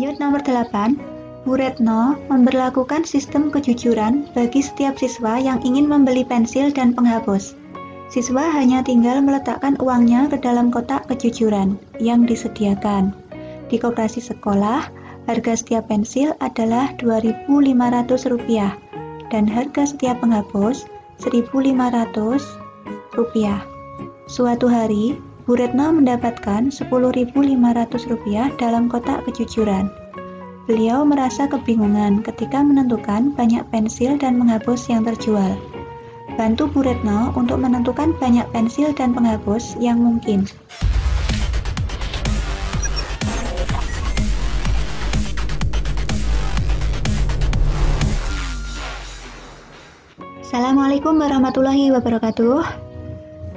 Lanjut nomor 8. Bu Retno memberlakukan sistem kejujuran bagi setiap siswa yang ingin membeli pensil dan penghapus. Siswa hanya tinggal meletakkan uangnya ke dalam kotak kejujuran yang disediakan. Di koperasi sekolah, harga setiap pensil adalah Rp2.500 dan harga setiap penghapus Rp1.500. Suatu hari, Bu Retno mendapatkan Rp10.500 dalam kotak kejujuran. Beliau merasa kebingungan ketika menentukan banyak pensil dan penghapus yang terjual. Bantu Bu Retno untuk menentukan banyak pensil dan penghapus yang mungkin. Assalamualaikum warahmatullahi wabarakatuh.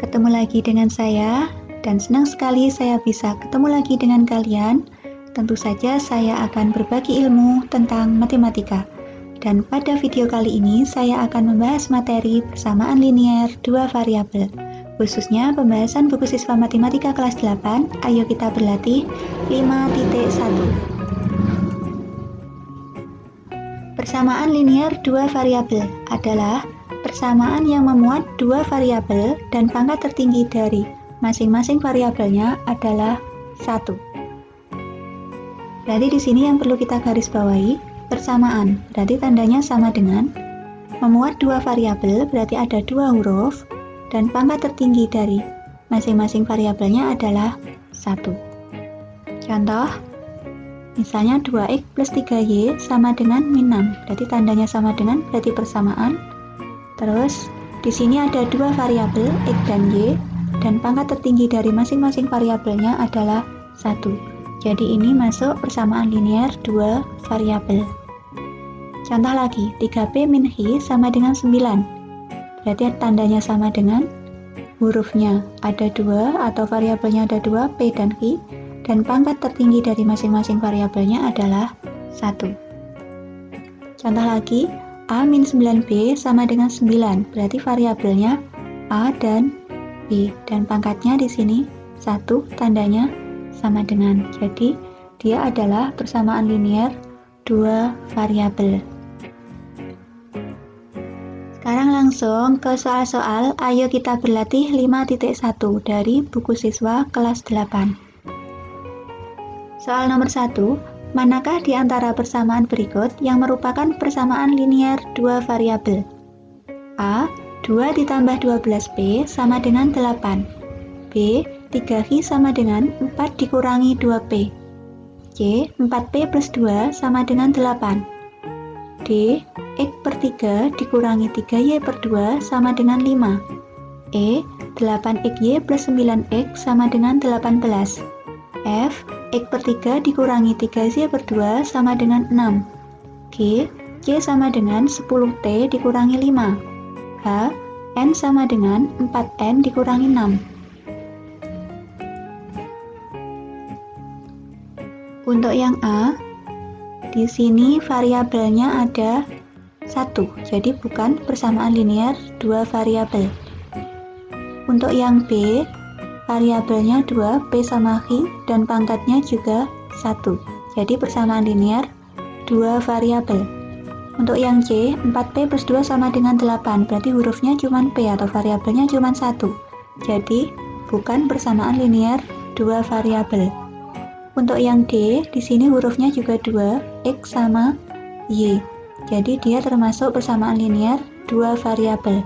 Ketemu lagi dengan saya, dan senang sekali saya bisa ketemu lagi dengan kalian. Tentu saja saya akan berbagi ilmu tentang matematika. Dan pada video kali ini saya akan membahas materi persamaan linier dua variabel. Khususnya pembahasan buku siswa matematika kelas 8. Ayo kita berlatih 5.1. Persamaan linier dua variabel adalah persamaan yang memuat dua variabel dan pangkat tertinggi dari masing-masing variabelnya adalah 1. Berarti di sini yang perlu kita garis bawahi, persamaan, berarti tandanya sama dengan memuat dua variabel, berarti ada dua huruf, dan pangkat tertinggi dari masing-masing variabelnya adalah 1. Contoh, misalnya 2x plus 3y sama dengan min 6, berarti tandanya sama dengan, berarti persamaan. Terus, di sini ada dua variabel, x dan y, dan pangkat tertinggi dari masing-masing variabelnya adalah 1. Jadi ini masuk persamaan linier dua variabel. Contoh lagi, 3p min hi sama dengan 9. Berarti tandanya sama dengan hurufnya ada 2 atau variabelnya ada 2, p dan hi, dan pangkat tertinggi dari masing-masing variabelnya adalah 1. Contoh lagi, a min 9b sama dengan 9. Berarti variabelnya a dan b, dan pangkatnya di sini 1, tandanya sama dengan. Jadi dia adalah persamaan linier dua variabel. Sekarang langsung ke soal-soal. Ayo kita berlatih 5.1 dari buku siswa kelas 8. Soal nomor 1. Manakah di antara persamaan berikut yang merupakan persamaan linier dua variabel? A. 2 ditambah 12p sama dengan 8. B. 3hi sama dengan 4 dikurangi 2p. C. 4p plus 2 sama dengan 8. D. X per 3 dikurangi 3y per 2 sama dengan 5. E. 8xy plus 9x sama dengan 18. F. X per 3 dikurangi 3z per 2 sama dengan 6. G. C sama dengan 10t dikurangi 5. H. N sama dengan 4n dikurangi 6. Untuk yang A, di sini variabelnya ada 1, jadi bukan persamaan linier dua variabel. Untuk yang B, variabelnya 2, P sama H, dan pangkatnya juga 1, jadi persamaan linier dua variabel. Untuk yang C, 4P plus 2 sama dengan 8, berarti hurufnya cuma P atau variabelnya cuma 1, jadi bukan persamaan linier dua variabel. Untuk yang D, di sini hurufnya juga 2, X sama Y. Jadi dia termasuk persamaan linier dua variabel.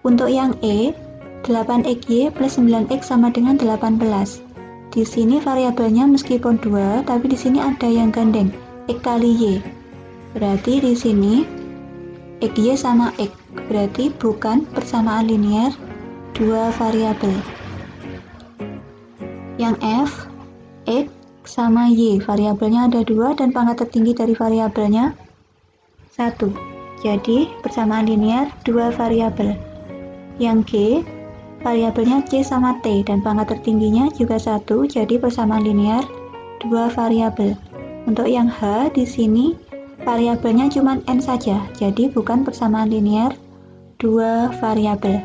Untuk yang E, 8xy plus 9x sama dengan 18. Di sini variabelnya meskipun 2, tapi di sini ada yang gandeng, X kali Y. Berarti di sini XY sama X, berarti bukan persamaan linier dua variabel. Yang F, X sama Y, variabelnya ada 2 dan pangkat tertinggi dari variabelnya 1. Jadi persamaan linier dua variabel. Yang G, variabelnya C sama T dan pangkat tertingginya juga 1, jadi persamaan linier dua variabel. Untuk yang H, di sini variabelnya cuma N saja, jadi bukan persamaan linier dua variabel.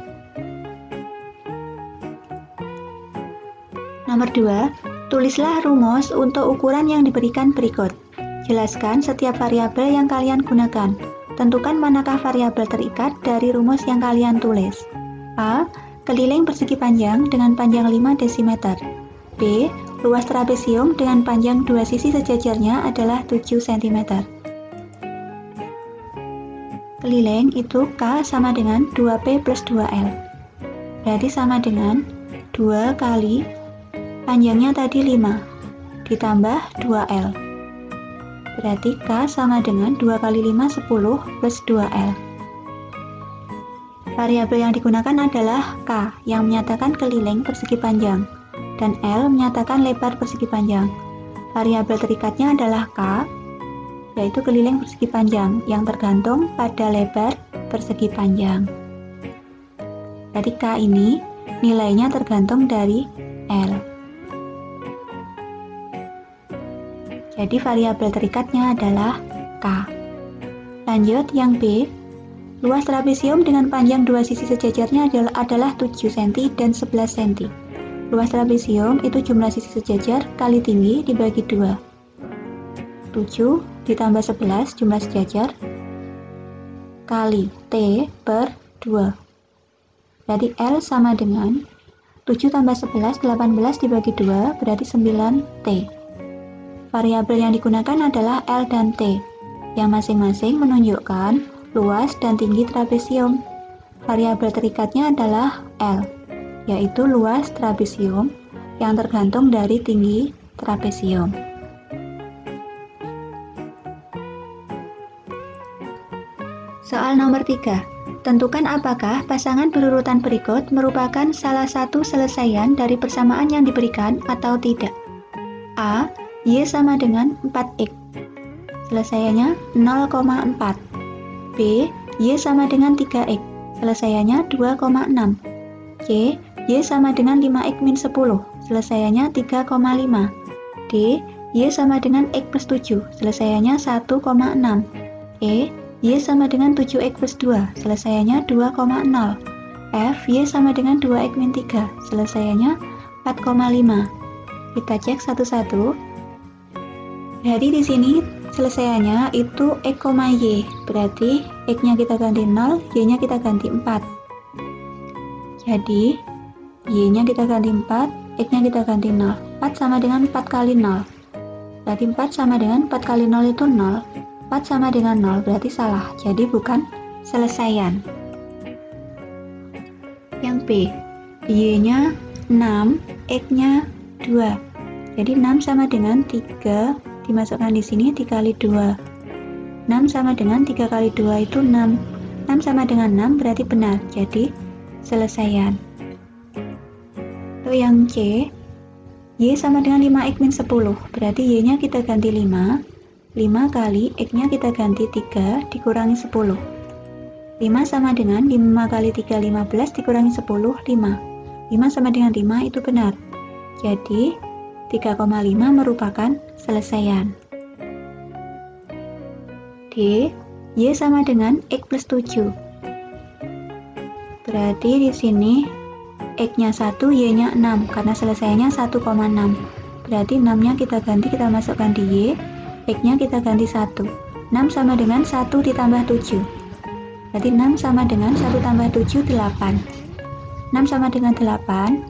Nomor 2, Tulislah rumus untuk ukuran yang diberikan berikut. Jelaskan setiap variabel yang kalian gunakan. Tentukan manakah variabel terikat dari rumus yang kalian tulis. A. Keliling persegi panjang dengan panjang 5 desimeter. B. Luas trapesium dengan panjang dua sisi sejajarnya adalah 7 cm. Keliling itu K sama dengan 2P plus 2L. Berarti sama dengan 2 kali panjangnya tadi 5 ditambah 2L. Berarti K sama dengan 2 kali 5 10 plus 2L. Variabel yang digunakan adalah K yang menyatakan keliling persegi panjang dan L menyatakan lebar persegi panjang. Variabel terikatnya adalah K, yaitu keliling persegi panjang yang tergantung pada lebar persegi panjang. Jadi K ini nilainya tergantung dari L. Jadi variabel terikatnya adalah K. Lanjut yang B. Luas trapesium dengan panjang dua sisi sejajarnya adalah 7 cm dan 11 cm. Luas trapesium itu jumlah sisi sejajar kali tinggi dibagi 2. 7 ditambah 11 jumlah sejajar kali T per 2. Berarti L sama dengan 7 tambah 11, 18 dibagi 2 berarti 9T. Variabel yang digunakan adalah L dan T, yang masing-masing menunjukkan luas dan tinggi trapesium. Variabel terikatnya adalah L, yaitu luas trapesium yang tergantung dari tinggi trapesium. Soal nomor 3. Tentukan apakah pasangan berurutan berikut merupakan salah satu selesaian dari persamaan yang diberikan atau tidak. A. Y sama dengan 4X. Selesaiannya 0,4. B. Y sama dengan 3X. Selesaiannya 2,6. C. Y sama dengan 5X min 10. Selesaiannya 3,5. D. Y sama dengan X plus 7. Selesaiannya 1,6. E. Y sama dengan 7X plus 2. Selesaiannya 2,0. F. Y sama dengan 2X min 3. Selesaiannya 4,5. Kita cek satu-satu. Jadi di sini selesaiannya itu X, Y. Berarti X-nya kita ganti 0, Y-nya kita ganti 4. Jadi Y-nya kita ganti 4, X-nya kita ganti 0. 4 sama dengan 4 kali 0. Berarti 4 sama dengan 4 kali 0 itu 0. 4 sama dengan 0 berarti salah. Jadi bukan selesaian. Yang B. Y-nya 6, X-nya 2. Jadi 6 sama dengan 3. Dimasukkan di sini 3 kali 2. 6 sama dengan 3 kali 2 itu 6. 6 sama dengan 6 berarti benar. Jadi selesaian. Untuk yang C, Y sama dengan 5X min 10. Berarti Y-nya kita ganti 5. 5 kali X-nya kita ganti 3 dikurangi 10. 5 sama dengan 5 kali 3, 15 dikurangi 10, 5. 5 sama dengan 5 itu benar. Jadi 3,5 merupakan selesaian. D. Y sama dengan X plus 7. Berarti di sini X-nya 1, Y-nya 6 karena selesaiannya 1,6. Berarti 6-nya kita ganti, kita masukkan di Y. X-nya kita ganti 1. 6 sama dengan 1 ditambah 7. Berarti 6 sama dengan 1 tambah 7, 8. 6 sama dengan 8.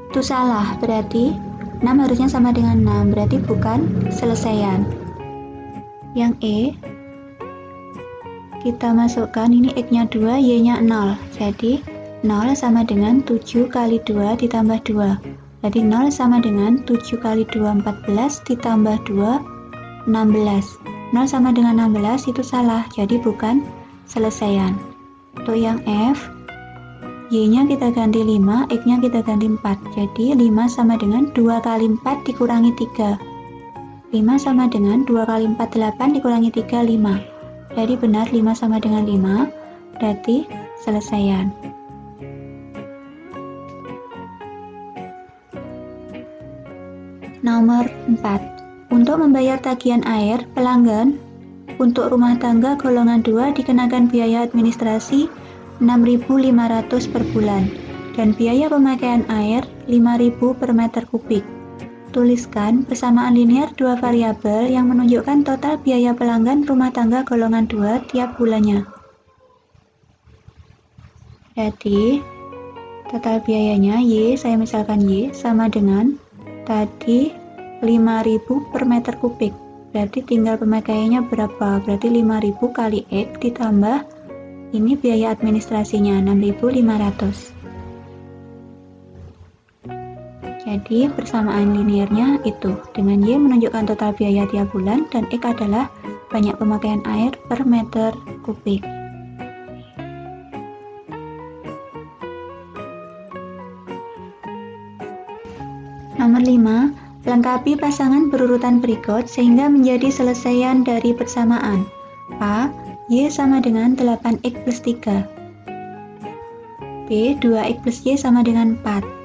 Itu salah, berarti 6 harusnya sama dengan 6, berarti bukan selesaian. Yang E, kita masukkan ini X-nya 2, Y-nya 0. Jadi 0 sama dengan 7 kali 2 ditambah 2. Berarti 0 sama dengan 7 kali 2, 14 ditambah 2, 16. 0 sama dengan 16 itu salah, jadi bukan selesaian. Untuk yang F, Y-nya kita ganti 5, X-nya kita ganti 4. Jadi 5 sama dengan 2 kali 4 dikurangi 3. 5 sama dengan 2 kali 4, 8 dikurangi 3, 5. Jadi benar 5 sama dengan 5, berarti selesaian. Nomor 4. Untuk membayar tagihan air pelanggan untuk rumah tangga golongan 2 dikenakan biaya administrasi 6.500 per bulan. dan biaya pemakaian air 5.000 per meter kubik. Tuliskan persamaan linear dua variabel yang menunjukkan total biaya pelanggan rumah tangga golongan 2 tiap bulannya. Jadi, total biayanya Y, saya misalkan Y, sama dengan tadi 5.000 per meter kubik. Berarti tinggal pemakaiannya berapa? Berarti 5.000 kali X ditambah ini biaya administrasinya 6.500. Jadi persamaan linearnya itu dengan Y menunjukkan total biaya tiap bulan dan X adalah banyak pemakaian air per meter kubik. Nomor 5, lengkapi pasangan berurutan berikut sehingga menjadi selesaian dari persamaan. A. Y sama dengan 8X plus 3. B. 2X plus Y sama dengan 4.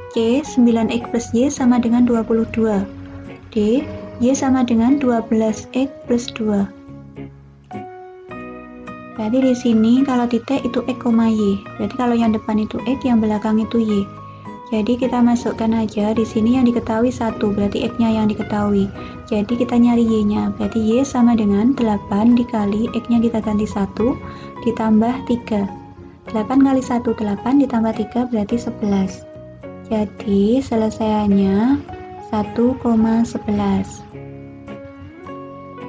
C. 9X plus Y sama dengan 22. D. Y sama dengan 12X plus 2. Berarti di sini kalau titik itu X, Y. Berarti kalau yang depan itu X, yang belakang itu Y. Jadi kita masukkan aja di sini yang diketahui 1, berarti X-nya yang diketahui. Jadi kita nyari Y-nya, berarti Y sama dengan 8 dikali X-nya kita ganti 1 ditambah 3. 8 kali 1 8 ditambah 3 berarti 11. Jadi selesaiannya 1,11.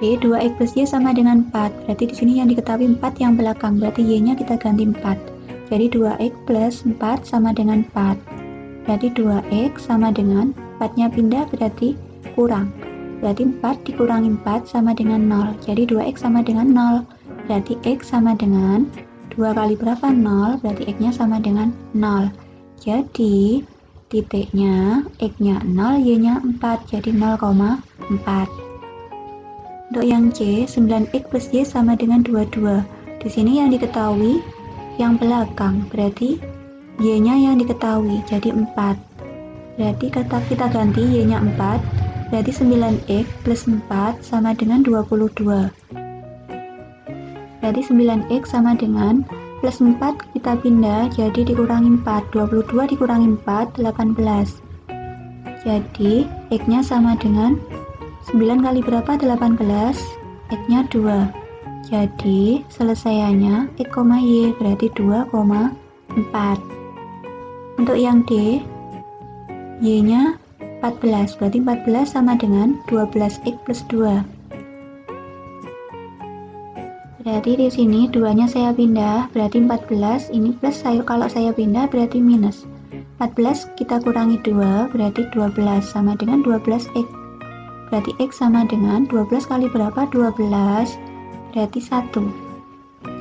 B. 2X plus Y sama dengan 4. Berarti di sini yang diketahui 4 yang belakang, berarti Y-nya kita ganti 4. Jadi 2X plus 4 sama dengan 4. Berarti 2X sama dengan 4-nya pindah berarti kurang. Berarti 4 dikurangi 4 sama dengan 0. Jadi 2X sama dengan 0. Berarti X sama dengan 2 kali berapa? 0. Berarti X-nya sama dengan 0. Jadi titiknya X-nya 0, Y-nya 4. Jadi 0,4. Untuk yang C, 9X plus Y sama dengan 22. Di sini yang diketahui yang belakang. Berarti Y-nya yang diketahui, jadi 4. Berarti kita ganti Y-nya 4, berarti 9X plus 4 sama dengan 22. Berarti 9X sama dengan plus 4 kita pindah, jadi dikurangi 4. 22 dikurangi 4, 18. Jadi X-nya sama dengan 9 kali berapa? 18. X-nya 2. Jadi selesaiannya X, Y berarti 2,4. Untuk yang D, Y-nya 14, berarti 14 sama dengan 12X plus 2. Berarti di sini 2-nya saya pindah, berarti 14, ini plus, kalau saya pindah berarti minus. 14 kita kurangi 2, berarti 12 sama dengan 12X. Berarti X sama dengan 12 kali berapa? 12, berarti 1.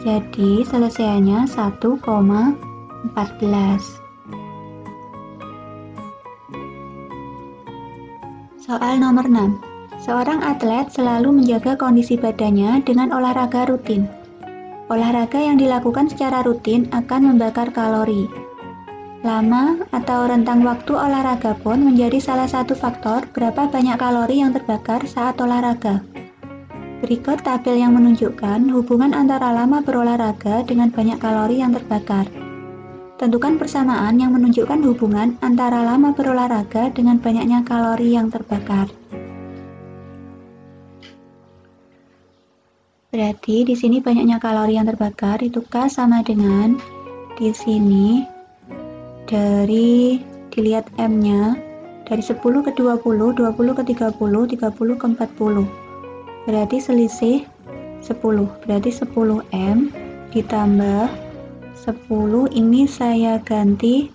Jadi selesaiannya 1,14. Soal nomor 6. Seorang atlet selalu menjaga kondisi badannya dengan olahraga rutin. Olahraga yang dilakukan secara rutin akan membakar kalori. Lama atau rentang waktu olahraga pun menjadi salah satu faktor berapa banyak kalori yang terbakar saat olahraga. Berikut tabel yang menunjukkan hubungan antara lama berolahraga dengan banyak kalori yang terbakar. Tentukan persamaan yang menunjukkan hubungan antara lama berolahraga dengan banyaknya kalori yang terbakar. Berarti di sini banyaknya kalori yang terbakar itu K sama dengan di sini dilihat M-nya dari 10 ke 20, 20 ke 30, 30 ke 40. Berarti selisih 10. Berarti 10M ditambah 10, ini saya ganti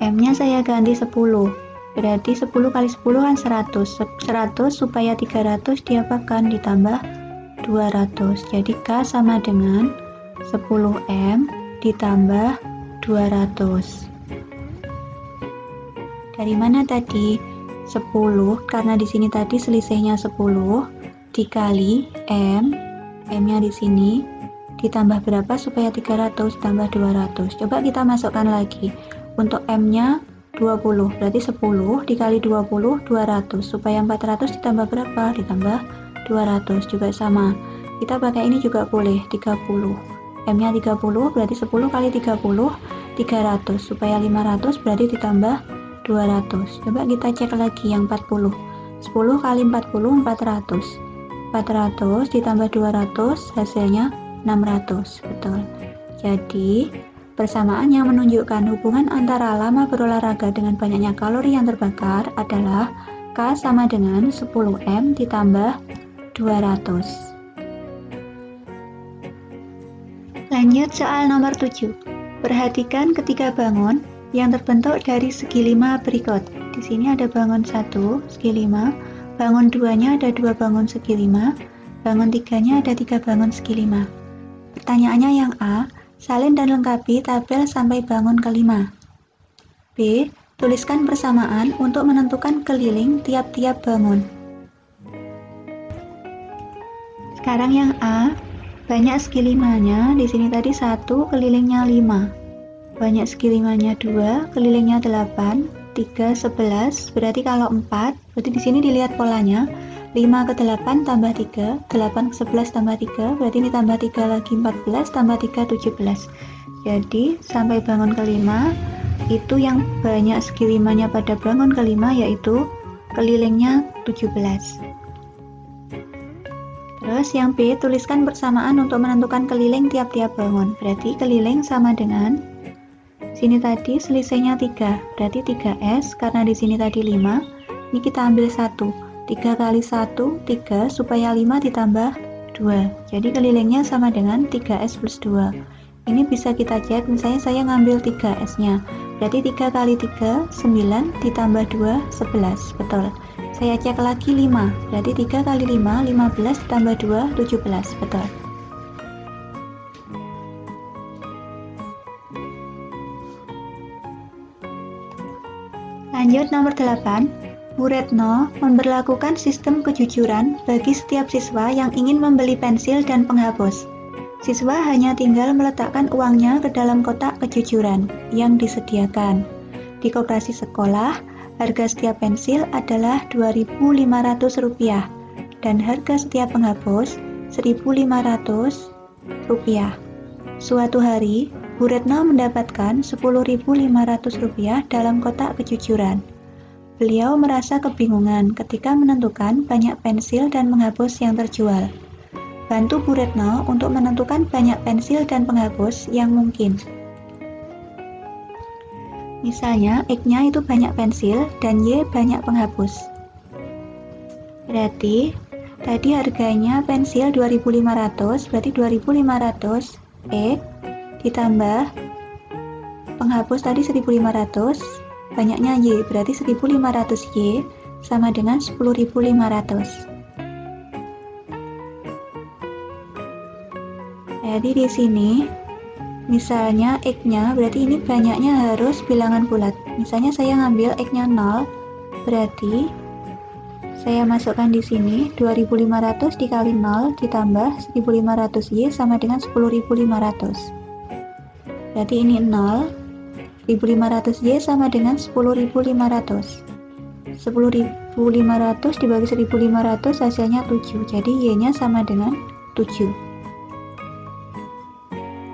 M-nya saya ganti 10. Berarti 10 kali 10 kan 100. 100 supaya 300 diapakan? Ditambah 200. Jadi K sama dengan 10M ditambah 200. Dari mana tadi? 10, karena di sini tadi selisihnya 10 dikali M-nya di sini ditambah berapa supaya 300 tambah 200. Coba kita masukkan lagi. Untuk M-nya 20, berarti 10 dikali 20, 200. Supaya 400 ditambah berapa? Ditambah 200, juga sama. Kita pakai ini juga boleh, 30. M-nya 30 berarti 10 kali 30, 300. Supaya 500 berarti ditambah 200. Coba kita cek lagi yang 40. 10 kali 40, 400. 400 ditambah 200, hasilnya 600. Betul. Jadi, persamaan yang menunjukkan hubungan antara lama berolahraga dengan banyaknya kalori yang terbakar adalah K sama dengan 10M ditambah 200. Lanjut soal nomor 7. Perhatikan ketiga bangun yang terbentuk dari segi 5 berikut. Di sini ada bangun 1, segi 5, bangun 2-nya ada 2 bangun segi 5, bangun 3-nya ada 3 bangun segi 5. Pertanyaannya yang A, salin dan lengkapi tabel sampai bangun kelima. B, tuliskan persamaan untuk menentukan keliling tiap-tiap bangun. Sekarang yang A, banyak segi 5-nya, di sini tadi 1, kelilingnya 5. Banyak segi 5-nya 2, kelilingnya 8, 3, 11, berarti kalau 4, berarti di sini dilihat polanya, 5 ke 8 tambah 3, 8 ke 11 tambah 3, berarti ini tambah 3 lagi 14, tambah 3, 17. Jadi, sampai bangun kelima, itu yang banyak segi 5-nya pada bangun kelima, yaitu kelilingnya 17. Terus yang B, tuliskan persamaan untuk menentukan keliling tiap-tiap bangun. Berarti keliling sama dengan, sini tadi selisihnya 3, berarti 3S, karena di sini tadi 5, ini kita ambil 1. 3 kali 1, 3, supaya 5 ditambah 2. Jadi kelilingnya sama dengan 3S plus 2. Ini bisa kita cek, misalnya saya ngambil 3S-nya. Berarti 3 kali 3, 9, ditambah 2, 11. Betul. Saya cek lagi 5, berarti 3 kali 5, 15 ditambah 2, 17. Betul. Lanjut nomor 8. Bu Retno memberlakukan sistem kejujuran bagi setiap siswa yang ingin membeli pensil dan penghapus. Siswa hanya tinggal meletakkan uangnya ke dalam kotak kejujuran yang disediakan. Di koperasi sekolah, harga setiap pensil adalah Rp2.500 dan harga setiap penghapus Rp1.500. Suatu hari, Bu Retno mendapatkan Rp10.500 dalam kotak kejujuran. Beliau merasa kebingungan ketika menentukan banyak pensil dan penghapus yang terjual. Bantu Bu Retno untuk menentukan banyak pensil dan penghapus yang mungkin. Misalnya, X-nya itu banyak pensil dan Y banyak penghapus. Berarti, tadi harganya pensil 2.500, berarti 2.500 X ditambah penghapus tadi 1.500, banyaknya Y, berarti 1.500 Y sama dengan 10.500. Jadi di sini, misalnya X-nya, berarti ini banyaknya harus bilangan bulat. Misalnya saya ngambil X-nya 0, berarti saya masukkan di sini 2.500 dikali 0 ditambah 1.500 Y sama dengan 10.500. Berarti ini 0, 1.500 Y sama dengan 10.500. 10.500 dibagi 1.500 hasilnya 7, jadi Y-nya sama dengan 7.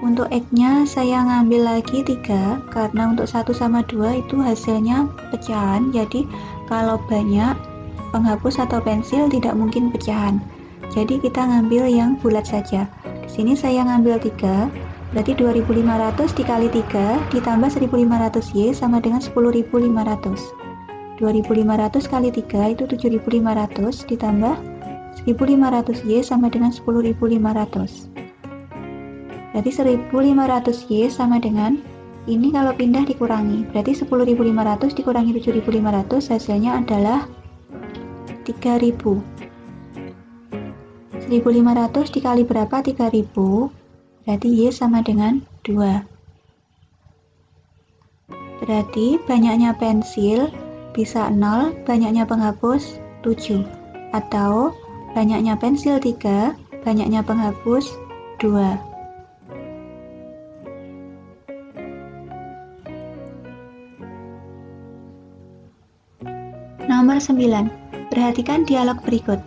Untuk X-nya saya ngambil lagi 3, karena untuk 1 sama 2 itu hasilnya pecahan, jadi kalau banyak penghapus atau pensil tidak mungkin pecahan. Jadi kita ngambil yang bulat saja. Di sini saya ngambil 3, berarti 2.500 dikali 3 ditambah 1.500 Y sama dengan 10.500. 2.500 kali 3 itu 7.500 ditambah 1.500 Y sama dengan 10.500. Berarti 1.500 Y sama dengan, ini kalau pindah dikurangi, berarti 10.500 dikurangi 7.500 hasilnya adalah 3.000. 1.500 dikali berapa? 3.000, berarti Y sama dengan 2. Berarti banyaknya pensil bisa 0, banyaknya penghapus 7. Atau banyaknya pensil 3, banyaknya penghapus 2. Nomor 9. Perhatikan dialog berikut.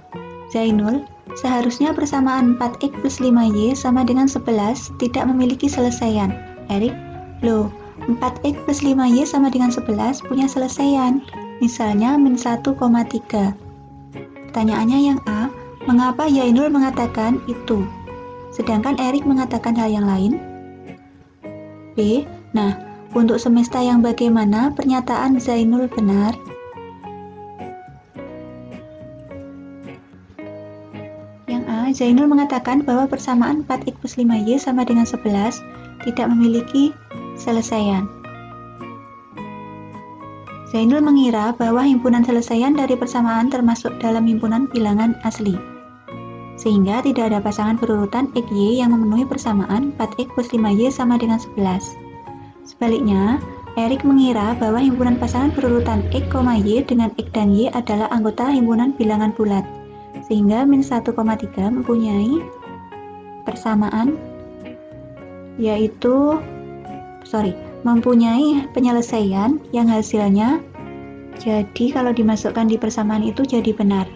Zainul, Seharusnya persamaan 4x plus 5y sama dengan 11 tidak memiliki selesaian. Erik, loh, 4x plus 5y sama dengan 11 punya selesaian, misalnya min 1,3. Pertanyaannya yang A, mengapa Yainul mengatakan itu, sedangkan Erik mengatakan hal yang lain? B, nah, untuk semesta yang bagaimana pernyataan Zainul benar? Yang A, Zainul mengatakan bahwa persamaan 4x plus 5y sama dengan 11 tidak memiliki selesaian. Zainul mengira bahwa himpunan selesaian dari persamaan termasuk dalam himpunan bilangan asli, sehingga tidak ada pasangan berurutan XY yang memenuhi persamaan 4x plus 5y sama dengan 11. Sebaliknya, Erik mengira bahwa himpunan pasangan berurutan X, Y dengan X dan Y adalah anggota himpunan bilangan bulat, sehingga min 1,3 mempunyai persamaan mempunyai penyelesaian yang hasilnya jadi kalau dimasukkan di persamaan itu jadi benar.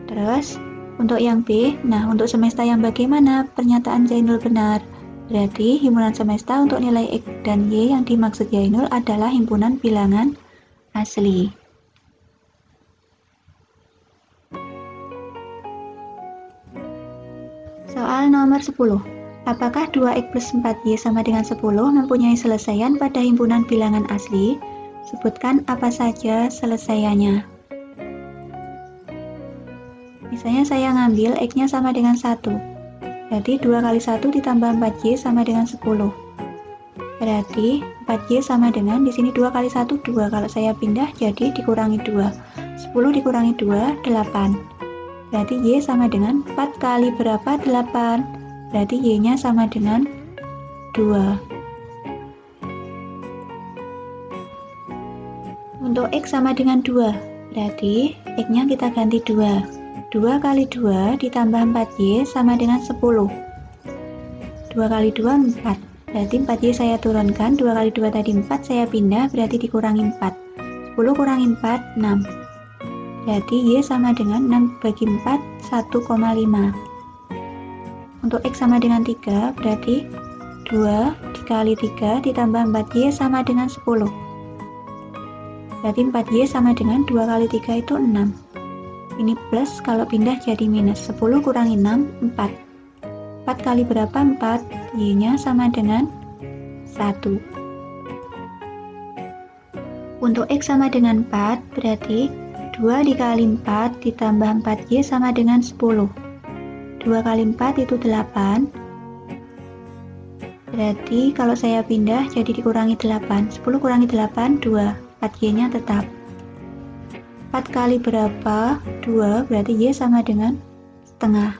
Terus untuk yang B, nah untuk semesta yang bagaimana pernyataan Zainul benar? Berarti himpunan semesta untuk nilai X dan Y yang dimaksud Zainul adalah himpunan bilangan asli. Soal nomor 10. Apakah 2x plus 4y sama dengan 10 mempunyai selesaian pada himpunan bilangan asli? Sebutkan apa saja selesaiannya. Misalnya saya ngambil x-nya sama dengan 1. Berarti 2 kali 1 ditambah 4y sama dengan 10. Berarti 4y sama dengan, di sini 2 kali 1, 2. Kalau saya pindah jadi dikurangi 2. 10 dikurangi 2, 8. Berarti y sama dengan 4 kali berapa? 8. Berarti y-nya sama dengan 2. Untuk x sama dengan 2, berarti x-nya kita ganti 2. 2 kali 2 ditambah 4y sama dengan 10. 2 kali 2, 4. Berarti 4y saya turunkan, 2 kali 2 tadi 4, saya pindah, berarti dikurangi 4. 10 kurangi 4, 6. Berarti y sama dengan 6 bagi 4, 1,5. Untuk x sama dengan 3, berarti 2 dikali 3 ditambah 4y sama dengan 10. Berarti 4y sama dengan 2 kali 3 itu 6. Ini plus, kalau pindah jadi minus. 10 kurangi 6, 4. 4 kali berapa? 4. Y-nya sama dengan 1. Untuk x sama dengan 4, berarti 2 dikali 4 ditambah 4y sama dengan 10. 2 kali 4 itu 8. Berarti kalau saya pindah jadi dikurangi 8. 10 kurangi 8, 2. 4y-nya tetap. 4 kali berapa? 2. Berarti y sama dengan setengah.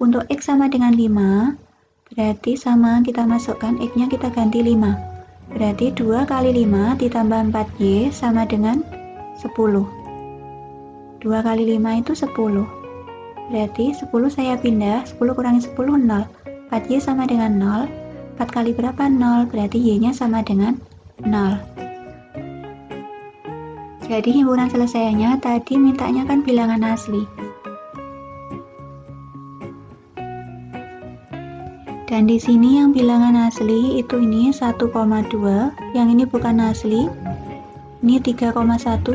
Untuk x sama dengan 5, berarti sama kita masukkan x-nya kita ganti 5. Berarti 2 kali 5 ditambah 4y sama dengan 10. 2 kali 5 itu 10. Berarti 10 saya pindah, 10 kurangi 10, 0. 4y sama dengan 0. 4 kali berapa? 0. Berarti y-nya sama dengan 0. Jadi himpunan selesaiannya tadi mintanya kan bilangan asli. Dan di sini yang bilangan asli itu ini 1,2, yang ini bukan asli. Ini 3,1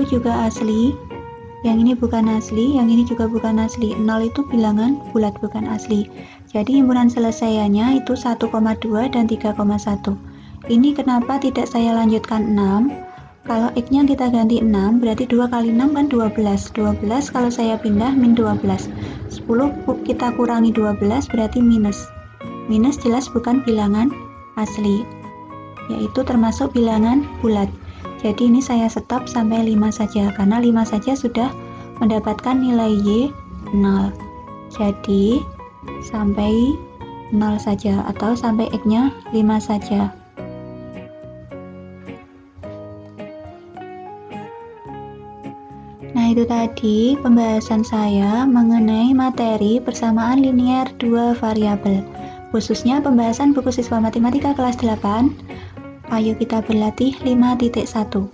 juga asli. Yang ini bukan asli, yang ini juga bukan asli. 0 itu bilangan bulat bukan asli. Jadi himpunan selesaiannya itu 1,2 dan 3,1. Ini kenapa tidak saya lanjutkan 6? Kalau x-nya kita ganti 6, berarti 2 kali 6 kan 12. 12 kalau saya pindah min 12. 10 kita kurangi 12 berarti minus. Minus jelas bukan bilangan asli, yaitu termasuk bilangan bulat. Jadi ini saya stop sampai 5 saja, karena 5 saja sudah mendapatkan nilai y 0. Jadi sampai 0 saja, atau sampai x-nya 5 saja. Nah, itu tadi pembahasan saya mengenai materi persamaan linier 2 variabel, khususnya pembahasan buku siswa matematika kelas 8. Ayo kita berlatih 5.1.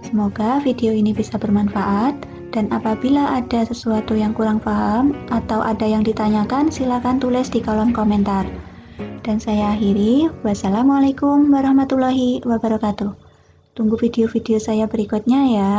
Semoga video ini bisa bermanfaat. Dan apabila ada sesuatu yang kurang paham atau ada yang ditanyakan, silakan tulis di kolom komentar. Dan saya akhiri, wassalamualaikum warahmatullahi wabarakatuh. Tunggu video-video saya berikutnya ya.